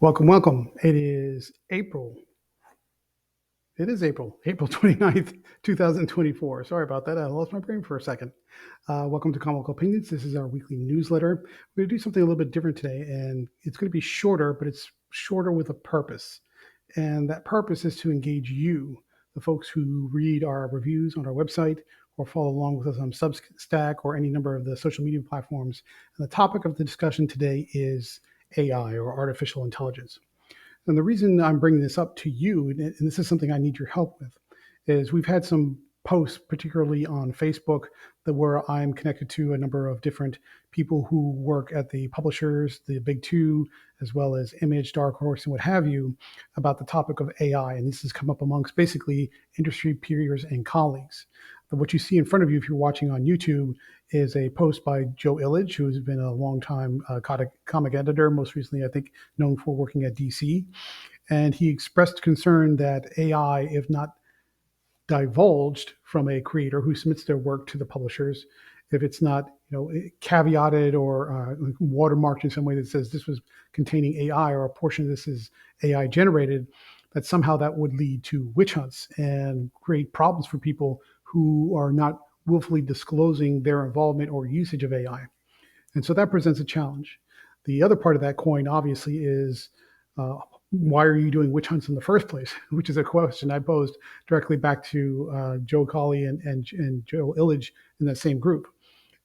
Welcome, welcome. April 29th, 2024. Sorry about that. I lost my brain for a second. Welcome to Comical Opinions. This is our weekly newsletter. We're going to do something a little bit different today, and it's going to be shorter, but it's shorter with a purpose. And that purpose is to engage you, the folks who read our reviews on our website or follow along with us on Substack or any number of the social media platforms. And the topic of the discussion today is AI, or artificial intelligence. And the reason I'm bringing this up to you, and this is something I need your help with, is we've had some posts, particularly on Facebook, that where I'm connected to a number of different people who work at the publishers, the big two, as well as Image, Dark Horse, and what have you, about the topic of AI. And this has come up amongst basically industry peers and colleagues. But what you see in front of you, if you're watching on YouTube, is a post by Joe Illidge, who's been a longtime comic editor, most recently, I think, known for working at DC. And he expressed concern that AI, if not divulged from a creator who submits their work to the publishers, if it's not caveated or watermarked in some way that says this was containing AI or a portion of this is AI generated, that somehow that would lead to witch hunts and create problems for people who are not willfully disclosing their involvement or usage of AI. And so that presents a challenge. The other part of that coin, obviously, is why are you doing witch hunts in the first place? Which is a question I posed directly back to Joe Colley and Joe Illidge in that same group.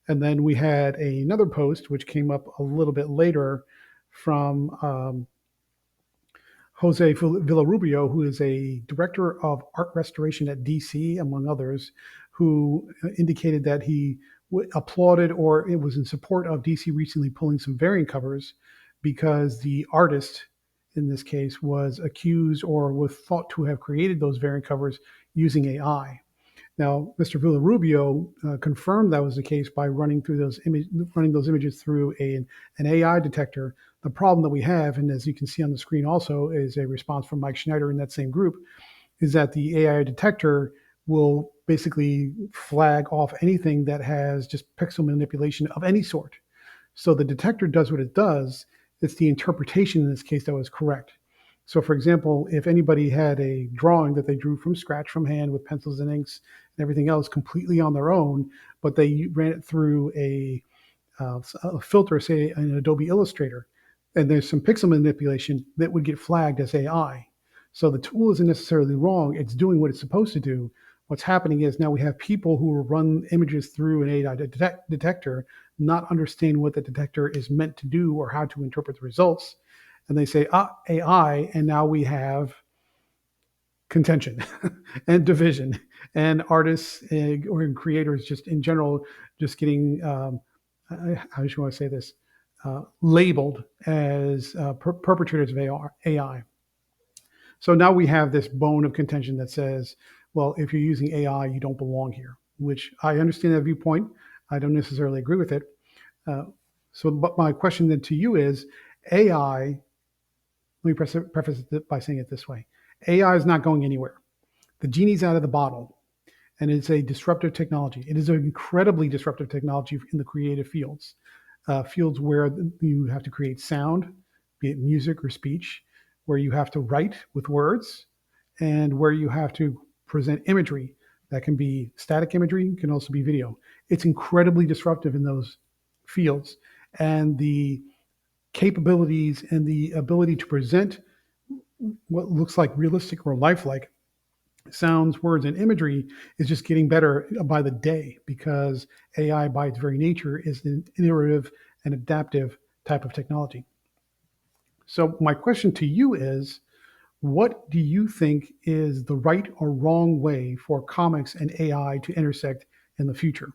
And then we had another post which came up a little bit later from Jose Villarubio, who is a director of art restoration at DC, among others, who indicated that he applauded or it was in support of DC recently pulling some variant covers because the artist in this case was accused or was thought to have created those variant covers using AI. Now, Mr. Villarubio confirmed that was the case by running those images through an AI detector. The problem that we have, and as you can see on the screen also, is a response from Mike Schneider in that same group, is that the AI detector will basically flag off anything that has just pixel manipulation of any sort. So the detector does what it does. It's the interpretation in this case that was correct. So, for example, if anybody had a drawing that they drew from scratch from hand with pencils and inks and everything else completely on their own, but they ran it through a filter, say an Adobe Illustrator, and there's some pixel manipulation, that would get flagged as AI. So the tool isn't necessarily wrong. It's doing what it's supposed to do. What's happening is now we have people who will run images through an AI detector, not understand what the detector is meant to do or how to interpret the results. And they say, AI, and now we have contention and division and artists or creators just in general just getting, how do you want to say this, labeled as perpetrators of AI. So now we have this bone of contention that says, well, if you're using AI, you don't belong here, which I understand that viewpoint. I don't necessarily agree with it. Uh, but my question then to you is AI, let me preface it by saying it this way. AI is not going anywhere. The genie's out of the bottle, and it's a disruptive technology. It is an incredibly disruptive technology in the creative fields where you have to create sound, be it music or speech, where you have to write with words, and where you have to present imagery. That can be static imagery, can also be video. It's incredibly disruptive in those fields. And the capabilities and the ability to present what looks like realistic or lifelike sounds, words, and imagery is just getting better by the day because AI, by its very nature, is an iterative and adaptive type of technology. So, my question to you is what do you think is the right or wrong way for comics and AI to intersect in the future?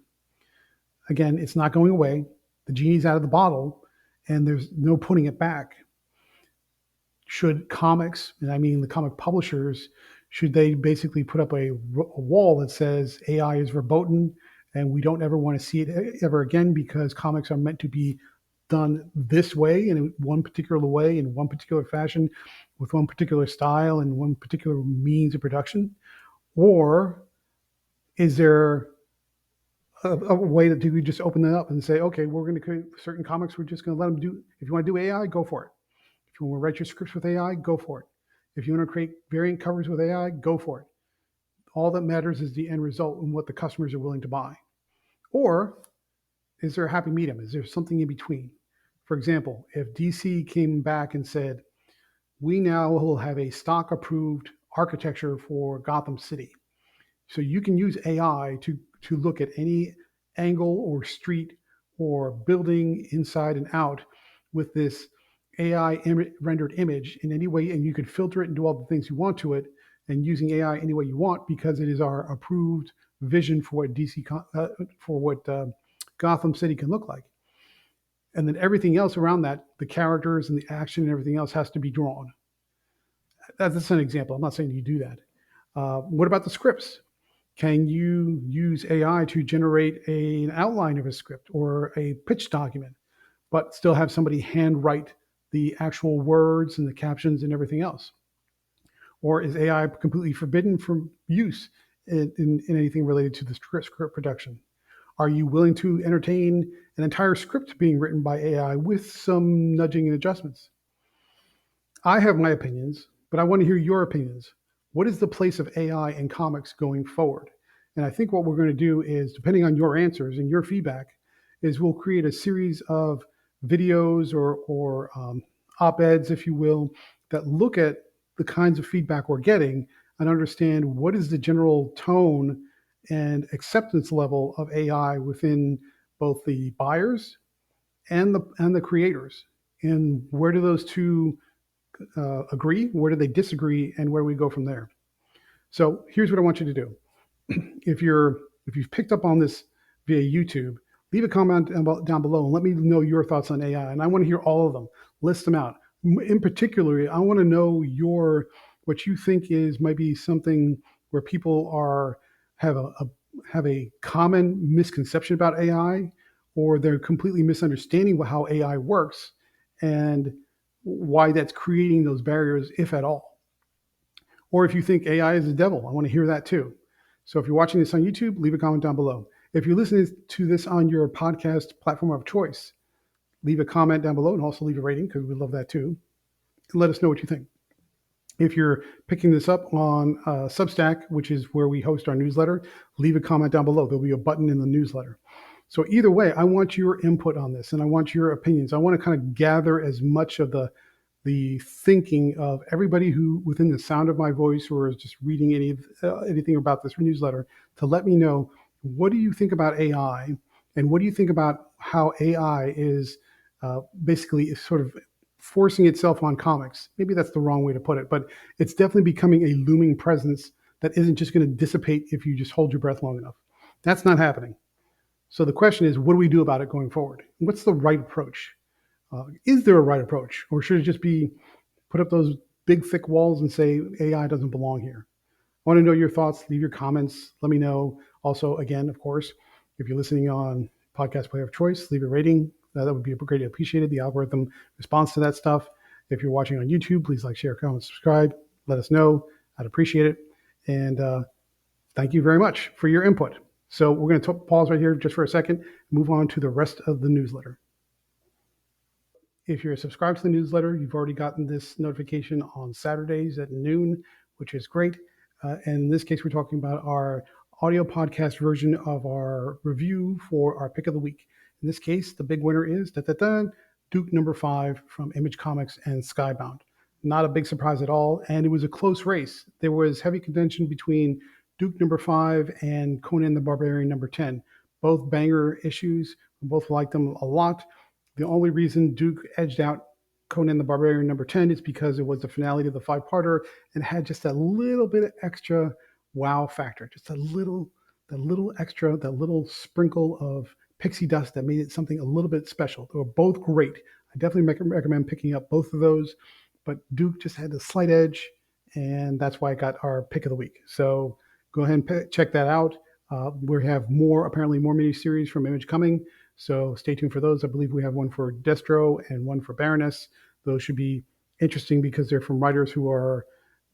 Again, it's not going away. The genie's out of the bottle, and there's no putting it back. Should comics, and I mean the comic publishers, should they basically put up a wall that says AI is verboten and we don't ever want to see it ever again because comics are meant to be done this way, in one particular way, in one particular fashion, with one particular style and one particular means of production? Or is there a way that you just open it up and say, okay, we're going to create certain comics, we're just going to let them do, if you want to do AI, go for it. If you want to write your scripts with AI, go for it. If you want to create variant covers with AI, go for it. All that matters is the end result and what the customers are willing to buy. Or is there a happy medium? Is there something in between? For example, if DC came back and said, we now will have a stock approved architecture for Gotham City. So you can use AI to look at any angle or street or building inside and out with this AI rendered image in any way, and you could filter it and do all the things you want to it, and using AI any way you want because it is our approved vision for what Gotham City can look like. And then everything else around that, the characters and the action and everything else has to be drawn. That's an example. I'm not saying you do that. What about the scripts? Can you use AI to generate an outline of a script or a pitch document, but still have somebody handwrite the actual words and the captions and everything else? Or is AI completely forbidden from use in anything related to the script production? Are you willing to entertain an entire script being written by AI with some nudging and adjustments? I have my opinions, but I want to hear your opinions. What is the place of AI in comics going forward? And I think what we're going to do is, depending on your answers and your feedback, is we'll create a series of videos or op-eds, if you will, that look at the kinds of feedback we're getting and understand what is the general tone and acceptance level of AI within both the buyers and the creators, and where do those two agree, where do they disagree, and where do we go from there? So here's what I want you to do. If you've picked up on this via YouTube, leave a comment down below and let me know your thoughts on AI. And I want to hear all of them. List them out. In particular, I want to know what you think is maybe something where people have a common misconception about AI, or they're completely misunderstanding how AI works and why that's creating those barriers, if at all. Or if you think AI is the devil, I want to hear that too. So if you're watching this on YouTube, leave a comment down below. If you're listening to this on your podcast platform of choice, leave a comment down below and also leave a rating because we love that too. And let us know what you think. If you're picking this up on Substack, which is where we host our newsletter, leave a comment down below. There'll be a button in the newsletter. So either way, I want your input on this and I want your opinions. I want to kind of gather as much of the thinking of everybody who within the sound of my voice or is just reading anything about this newsletter to let me know, what do you think about AI and what do you think about how AI is basically sort of forcing itself on comics? Maybe that's the wrong way to put it, but it's definitely becoming a looming presence that isn't just going to dissipate if you just hold your breath long enough. That's not happening. So the question is, what do we do about it going forward? What's the right approach? Is there a right approach, or should it just be put up those big thick walls and say AI doesn't belong here? I want to know your thoughts. Leave your comments. Let me know. Also, again, of course, if you're listening on podcast player of choice, leave a rating. That would be greatly appreciated. The algorithm responds to that stuff. If you're watching on YouTube, please like, share, comment, subscribe. Let us know. I'd appreciate it. And thank you very much for your input. So we're going to pause right here just for a second, move on to the rest of the newsletter. If you're subscribed to the newsletter, you've already gotten this notification on Saturdays at noon, which is great. And in this case, we're talking about our audio podcast version of our review for our pick of the week. In this case, the big winner is Duke number 5 from Image Comics and Skybound. Not a big surprise at all, and it was a close race. There was heavy contention between Duke number 5 and Conan the Barbarian number 10. Both banger issues. We both liked them a lot. The only reason Duke edged out Conan the Barbarian number 10 is because it was the finale to the 5-parter and had just a little bit of extra wow factor, just that little extra, that little sprinkle of pixie dust that made it something a little bit special. They were both great. I definitely recommend picking up both of those, but Duke just had a slight edge, and that's why I got our pick of the week. So go ahead and check that out. We have apparently more miniseries from Image coming, so stay tuned for those. I believe we have one for Destro and one for Baroness. Those should be interesting because they're from writers who are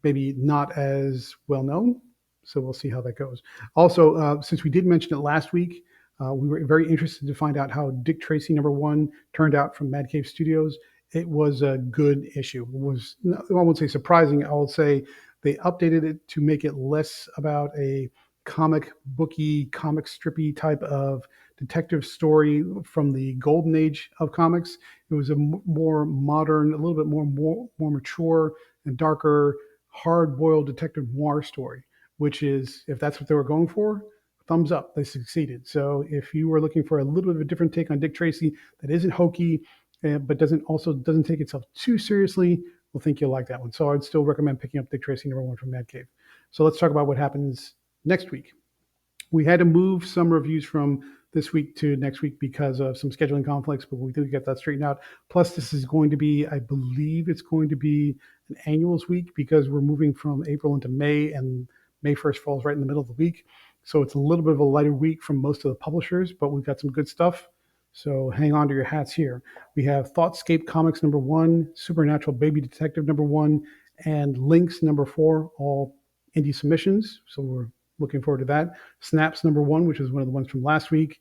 maybe not as well known. So we'll see how that goes. Also, since we did mention it last week, we were very interested to find out how Dick Tracy number 1 turned out from Mad Cave Studios. it was a good issue. It was, I won't say surprising. I would say they updated it to make it less about a comic booky, comic strippy type of detective story from the golden age of comics. It was a more modern, a little bit more mature and darker, hard-boiled detective noir story. Which is, if that's what they were going for, thumbs up. They succeeded. So if you were looking for a little bit of a different take on Dick Tracy that isn't hokey, but doesn't take itself too seriously, we'll think you'll like that one. So I'd still recommend picking up Dick Tracy #1 from Mad Cave. So let's talk about what happens next week. We had to move some reviews from this week to next week because of some scheduling conflicts, but we did get that straightened out. Plus, this is going to be, I believe it's going to be an annuals week because we're moving from April into May, and May 1st falls right in the middle of the week. So it's a little bit of a lighter week from most of the publishers, but we've got some good stuff. So hang on to your hats here. We have Thoughtscape Comics #1, Supernatural Baby Detective #1, and Lynx #4, all indie submissions. So we're looking forward to that. Snaps #1, which is one of the ones from last week,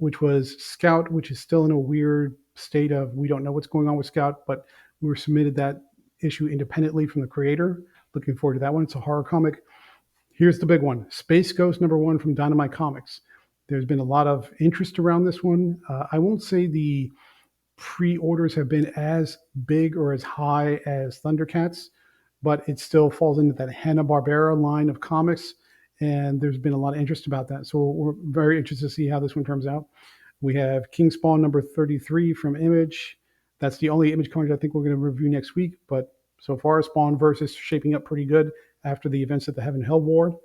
which was Scout, which is still in a weird state of we don't know what's going on with Scout, but we were submitted that issue independently from the creator. Looking forward to that one. It's a horror comic. Here's the big one, Space Ghost #1 from Dynamite Comics. There's been a lot of interest around this one. I won't say the pre-orders have been as big or as high as Thundercats, but it still falls into that Hanna-Barbera line of comics, and there's been a lot of interest about that. So we're very interested to see how this one turns out. We have King Spawn #33 from Image. That's the only Image comic I think we're going to review next week, but so far Spawn versus shaping up pretty good after the events of the Heaven Hell War.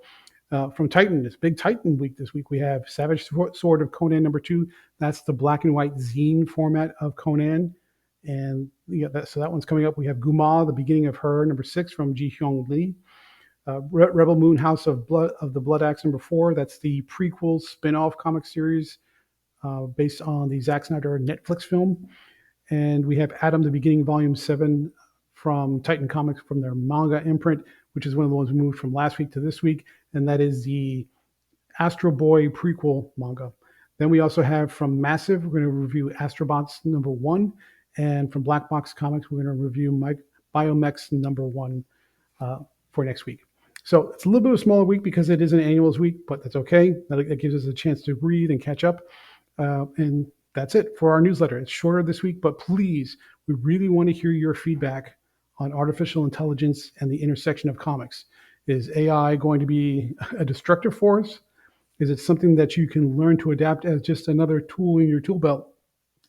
From Titan, it's big Titan week this week. We have Savage Sword of Conan #2. That's the black and white zine format of Conan. And so that one's coming up. We have Guma, the beginning of her, #6 from Ji Hyung Lee. Rebel Moon House of the Blood Axe #4. That's the prequel spin-off comic series based on the Zack Snyder Netflix film. And we have Adam, the Beginning, Volume 7 from Titan Comics from their manga imprint, which is one of the ones we moved from last week to this week. And that is the Astro Boy prequel manga. Then we also have from Massive, we're going to review Astrobots #1. And from Black Box Comics, we're going to review Biomex #1 for next week. So it's a little bit of a smaller week because it is an annuals week, but that's okay. That gives us a chance to breathe and catch up. And that's it for our newsletter. It's shorter this week, but please, we really want to hear your feedback on artificial intelligence and the intersection of comics. Is AI going to be a destructive force? Is it something that you can learn to adapt as just another tool in your tool belt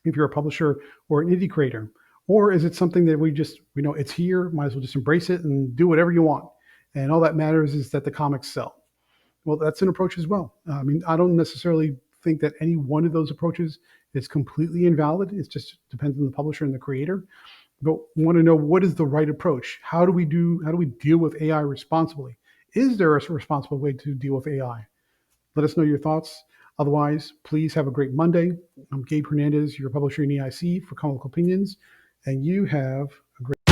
if you're a publisher or an indie creator? Or is it something that we know it's here, might as well just embrace it and do whatever you want? And all that matters is that the comics sell. Well, that's an approach as well. I mean, I don't necessarily think that any one of those approaches is completely invalid. It just depends on the publisher and the creator. But we want to know, what is the right approach? How do we deal with AI responsibly? Is there a responsible way to deal with AI? Let us know your thoughts. Otherwise, please have a great Monday. I'm Gabe Hernandez, your publisher in EIC for Comical Opinions, and you have a great